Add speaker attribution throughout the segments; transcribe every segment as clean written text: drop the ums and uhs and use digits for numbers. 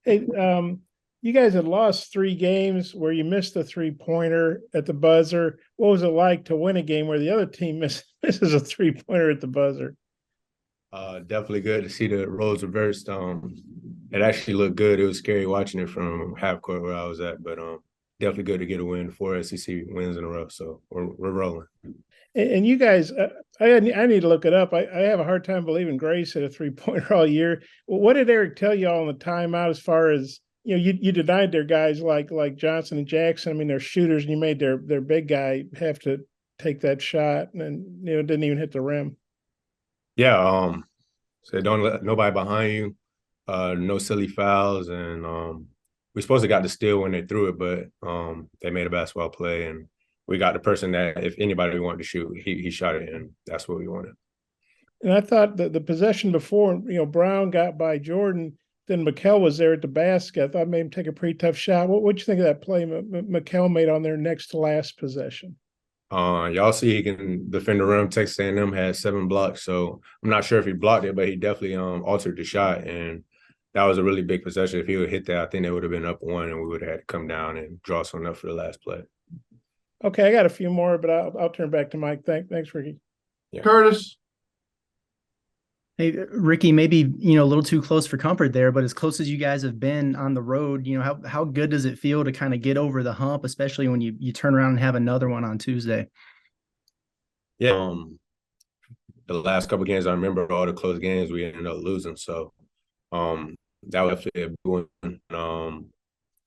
Speaker 1: Hey, you guys had lost 3 games where you missed a 3-pointer at the buzzer. What was it like to win a game where the other team misses a 3-pointer at the buzzer?
Speaker 2: Definitely good to see the roles reversed. It actually looked good. It was scary watching it from half court where I was at, but definitely good to get a win, 4 SEC wins in a row. So we're rolling.
Speaker 1: And you guys, I need to look it up. I have a hard time believing Grace hit a 3-pointer all year. What did Eric tell you all in the timeout as far as you denied their guys like Johnson and Jackson. I mean, they're shooters, and you made their big guy have to take that shot, and didn't even hit the rim.
Speaker 2: Yeah. So don't let nobody behind you. No silly fouls, and we supposed to got the steal when they threw it, but they made a basketball play, and we got the person that if anybody wanted to shoot, he shot it, and that's what we wanted.
Speaker 1: And I thought that the possession before, Brown got by Jordan, then McHale was there at the basket. I thought made him take a pretty tough shot. What'd you think of that play McHale made on their next to last possession?
Speaker 2: Y'all see he can defend the rim. Texas A&M had 7 blocks, so I'm not sure if he blocked it, but he definitely altered the shot, and that was a really big possession. If he would hit that, I think they would have been up one, and we would have had to come down and draw something up for the last play.
Speaker 1: Okay, I got a few more, but I'll turn back to Mike. Thanks, Ricky.
Speaker 2: Yeah.
Speaker 3: Curtis.
Speaker 4: Hey, Ricky, maybe, a little too close for comfort there, but as close as you guys have been on the road, how good does it feel to kind of get over the hump, especially when you turn around and have another one on Tuesday?
Speaker 2: Yeah. The last couple of games, I remember all the close games we ended up losing. So that was definitely a big one.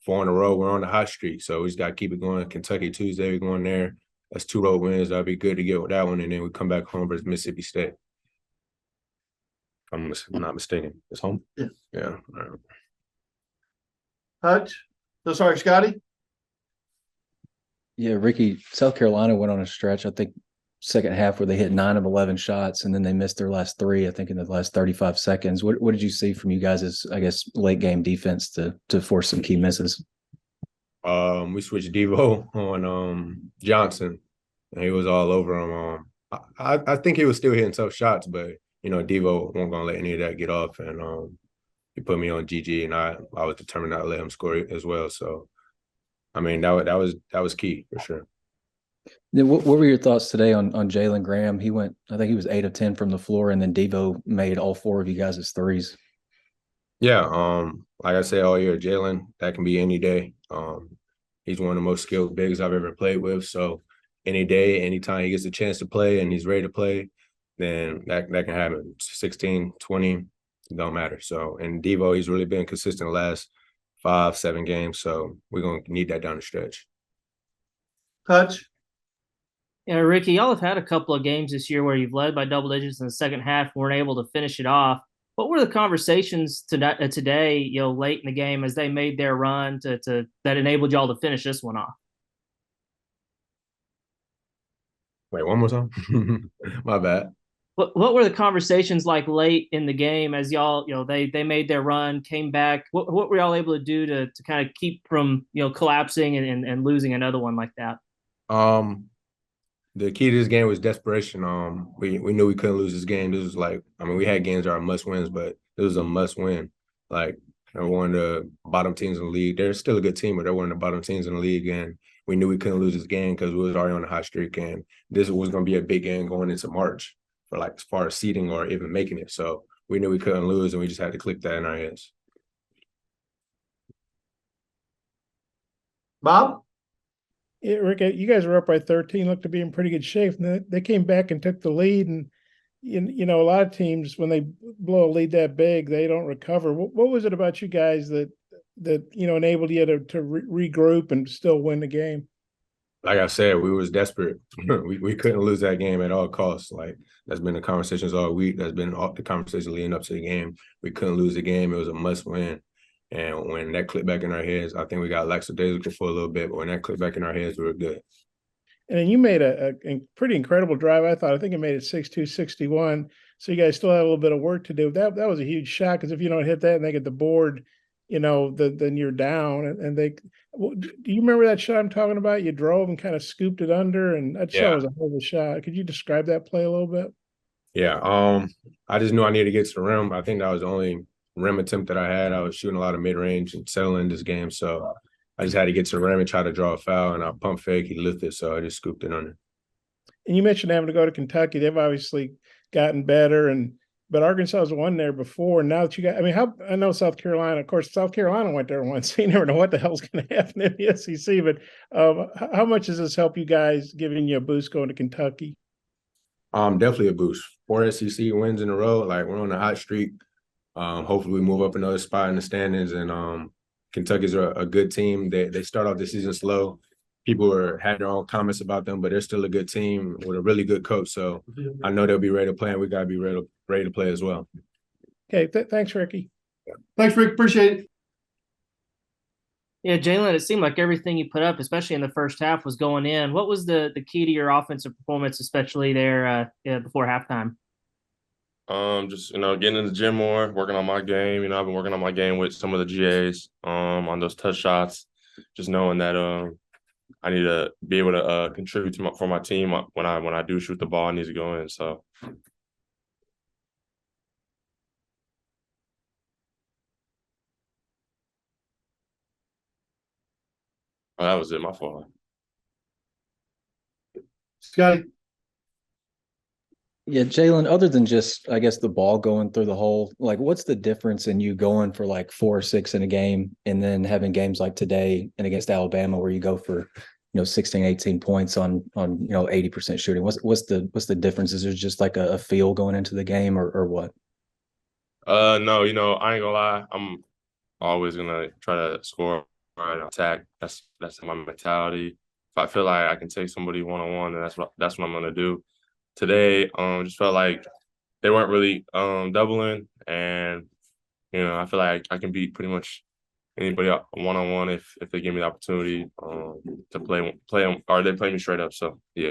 Speaker 2: 4 in a row, we're on the hot streak. So we just got to keep it going. Kentucky Tuesday, we're going there. That's 2 road wins. That'd be good to get with that one. And then we come back home versus Mississippi State. If I'm not mistaken. It's home?
Speaker 3: Yeah.
Speaker 2: Yeah. All right.
Speaker 3: Hutch. So sorry, Scotty.
Speaker 5: Yeah, Ricky, South Carolina went on a stretch, I think, second half where they hit 9 of 11 shots and then they missed their last 3, I think, in the last 35 seconds. What did you see from you guys' I guess, late game defense to force some key misses?
Speaker 2: We switched Devo on Johnson, and he was all over him. I think he was still hitting tough shots, but Devo wasn't gonna let any of that get off, and he put me on GG, and I was determined not to let him score it as well. So, I mean, that was key for sure.
Speaker 5: What were your thoughts today on Jalen Graham? He went, I think he was 8 of 10 from the floor, and then Devo made all 4 of you guys' threes.
Speaker 2: Yeah, like I say all year, Jalen, that can be any day. He's one of the most skilled bigs I've ever played with. So any day, anytime he gets a chance to play and he's ready to play, then that can happen. 16, 20, it don't matter. So, and Devo, he's really been consistent the last 5, 7 games. So we're going to need that down the stretch.
Speaker 3: Hutch.
Speaker 6: Yeah, Ricky, y'all have had a couple of games this year where you've led by double digits in the second half, weren't able to finish it off. What were the conversations today, late in the game as they made their run to that enabled y'all to finish this one off?
Speaker 2: Wait, one more time? My bad.
Speaker 6: What were the conversations like late in the game as y'all, they made their run, came back? What were y'all able to do to kind of keep from, collapsing and losing another one like that?
Speaker 2: The key to this game was desperation. We knew we couldn't lose this game. This was like, I mean, we had games that are must wins, but this was a must win. Like, they're one of the bottom teams in the league. They're still a good team, but they're one of the bottom teams in the league. And we knew we couldn't lose this game because we was already on a hot streak. And this was going to be a big game going into March for like as far as seeding or even making it. So we knew we couldn't lose, and we just had to click that in our heads.
Speaker 3: Bob.
Speaker 1: Yeah, Rick, you guys were up by 13, looked to be in pretty good shape. And they came back and took the lead. And, a lot of teams, when they blow a lead that big, they don't recover. What was it about you guys that enabled you to regroup and still win the game?
Speaker 2: Like I said, we was desperate. we couldn't lose that game at all costs. Like, that's been the conversations all week. That's been all the conversation leading up to the game. We couldn't lose the game. It was a must win. And when that clicked back in our heads, I think we got lackadaisical for a little bit, but when that clicked back in our heads, we were good.
Speaker 1: And then you made a pretty incredible drive, I thought. I think it made it 6-2-61. So you guys still had a little bit of work to do. That was a huge shot, because if you don't hit that and they get the board, then you're down. And do you remember that shot I'm talking about? You drove and kind of scooped it under, and that shot was a hell of a shot. Could you describe that play a little bit?
Speaker 2: Yeah. I just knew I needed to get to the rim. I think that was the only rim attempt that I had. I was shooting a lot of mid range and settling this game, so I just had to get to the rim and try to draw a foul, and I pump fake. He lifted, so I just scooped it under.
Speaker 1: And you mentioned having to go to Kentucky. They've obviously gotten better, but Arkansas has won there before. And now that you got, I mean, how I know South Carolina. Of course, South Carolina went there once. So you never know what the hell's going to happen in the SEC. But how much does this help you guys, giving you a boost going to Kentucky?
Speaker 2: Definitely a boost. 4 SEC wins in a row. Like, we're on a hot streak. Hopefully we move up another spot in the standings. And Kentucky's a good team. They start off the season slow. People had their own comments about them, but they're still a good team with a really good coach. So I know they'll be ready to play, and we got to be ready to play as well.
Speaker 1: Okay, thanks, Ricky.
Speaker 3: Thanks, Rick. Appreciate it.
Speaker 6: Yeah, Jalen, it seemed like everything you put up, especially in the first half, was going in. What was the key to your offensive performance, especially there before halftime?
Speaker 7: Just getting in the gym more, working on my game. I've been working on my game with some of the GAs on those touch shots. Just knowing that I need to be able to contribute for my team when I do shoot the ball. It needs to go in. So. Oh, that was it. My fault.
Speaker 3: Scotty.
Speaker 5: Yeah, Jalen, other than just, I guess, the ball going through the hole, like, what's the difference in you going for like 4 or 6 in a game and then having games like today and against Alabama where you go for, 16, 18 points on 80% shooting? What's the difference? Is there just like a feel going into the game or what?
Speaker 7: No, I ain't gonna lie. I'm always gonna try to score and attack. That's my mentality. If I feel like I can take somebody one-on-one, then that's what I'm gonna do. Today, just felt like they weren't really doubling, and I feel like I can beat pretty much anybody one-on-one if they give me the opportunity to play them, or they play me straight up. So yeah.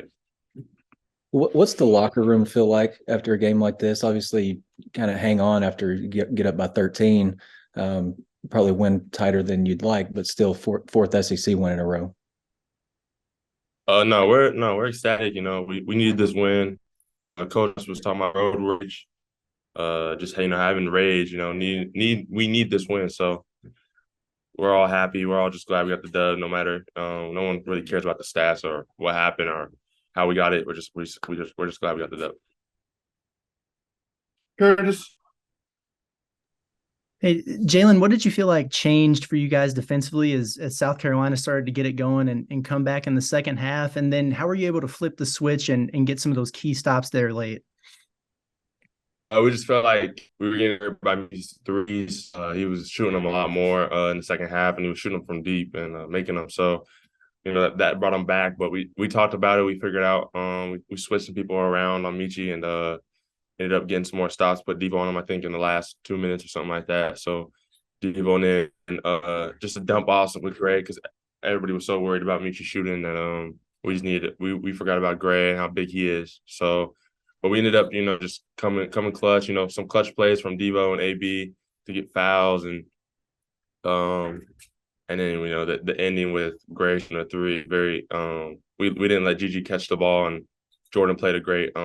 Speaker 5: What's the locker room feel like after a game like this? Obviously, you kind of hang on after you get up by 13. Probably win tighter than you'd like, but still fourth SEC win in a row.
Speaker 7: No, we're ecstatic. We needed this win. The coach was talking about road rage. Just having rage. We need this win. So we're all happy. We're all just glad we got the dub. No matter, no one really cares about the stats or what happened or how we got it. We're just glad we got the dub.
Speaker 3: Curtis.
Speaker 4: Hey, Jalen, what did you feel like changed for you guys defensively as South Carolina started to get it going and come back in the second half? And then how were you able to flip the switch and get some of those key stops there late?
Speaker 7: We just felt like we were getting everybody's threes. He was shooting them a lot more in the second half, and he was shooting them from deep and making them. So, that brought him back. But we talked about it. We figured out we switched some people around on Michi and ended up getting some more stops, put Devo on him, I think, in the last 2 minutes or something like that. So Devo and just a dump off with Gray because everybody was so worried about Michi shooting that we just needed we forgot about Gray and how big he is. So, but we ended up, just coming clutch, some clutch plays from Devo and AB to get fouls and then the ending with Gray and a three. Very we didn't let Gigi catch the ball and Jordan played a great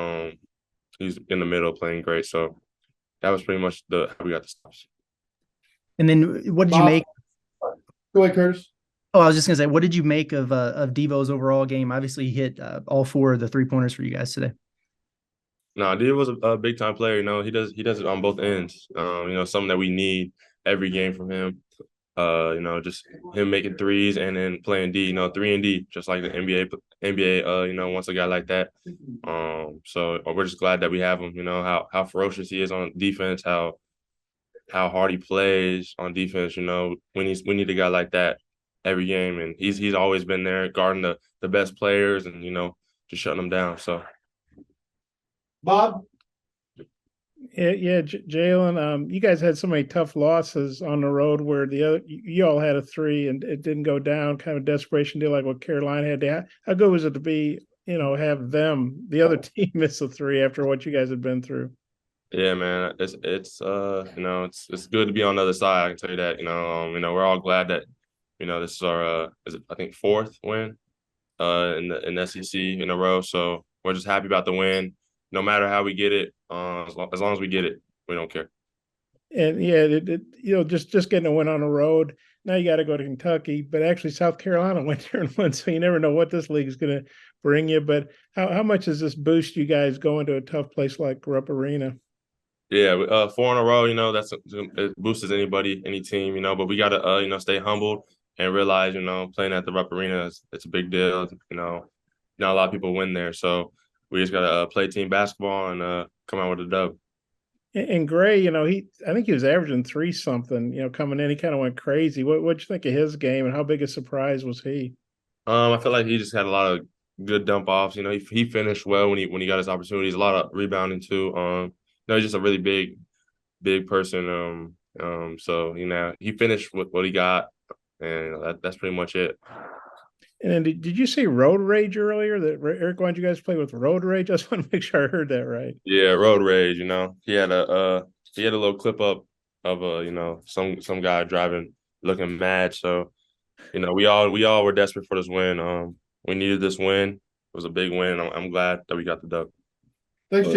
Speaker 7: he's in the middle playing great. So that was pretty much how we got the stops.
Speaker 4: And then what did you make?
Speaker 3: Go ahead, Curtis.
Speaker 4: Oh, I was just gonna say, what did you make of Devo's overall game? Obviously, he hit all 4 of the 3-pointers for you guys today.
Speaker 7: No, Devo was a big time player. He does it on both ends. Something that we need every game from him. Just him making threes and then playing D. 3 and D, just like the NBA. NBA, wants a guy like that. So we're just glad that we have him. How ferocious he is on defense, how hard he plays on defense. We need a guy like that every game, and he's always been there guarding the best players and just shutting them down. So,
Speaker 3: Bob.
Speaker 1: Yeah, Jalen. You guys had so many tough losses on the road where you all had a 3 and it didn't go down. Kind of a desperation deal like what Carolina had. How good was it to be, have the other team miss a 3 after what you guys had been through?
Speaker 7: Yeah, man, it's it's good to be on the other side. I can tell you that. We're all glad that this is our I think 4th win in the SEC in a row. So we're just happy about the win. No matter how we get it, as long as we get it, we don't care.
Speaker 1: And yeah, just getting a win on the road. Now you got to go to Kentucky, but actually South Carolina went there and won, so you never know what this league is going to bring you. But how much does this boost you guys going to a tough place like Rupp Arena?
Speaker 7: Yeah, 4 in a row, it boosts anybody, any team, but we gotta stay humbled and realize, playing at the Rupp Arena it's a big deal. Not a lot of people win there, so we just gotta play team basketball and come out with a dub.
Speaker 1: And Gray, I think he was averaging three something, coming in. He kind of went crazy. What'd you think of his game, and how big a surprise was he?
Speaker 7: I feel like he just had a lot of good dump offs. He finished well when he got his opportunities. A lot of rebounding too. He's just a really big person. So he finished with what he got, and that's pretty much it.
Speaker 1: And then did you say road rage earlier? That Eric wanted you guys to play with road rage? I just want to make sure I heard that right.
Speaker 7: Yeah, road rage. He had a little clip up of some guy driving looking mad. So we all were desperate for this win. We needed this win. It was a big win. I'm glad that we got the dub.
Speaker 3: Thanks,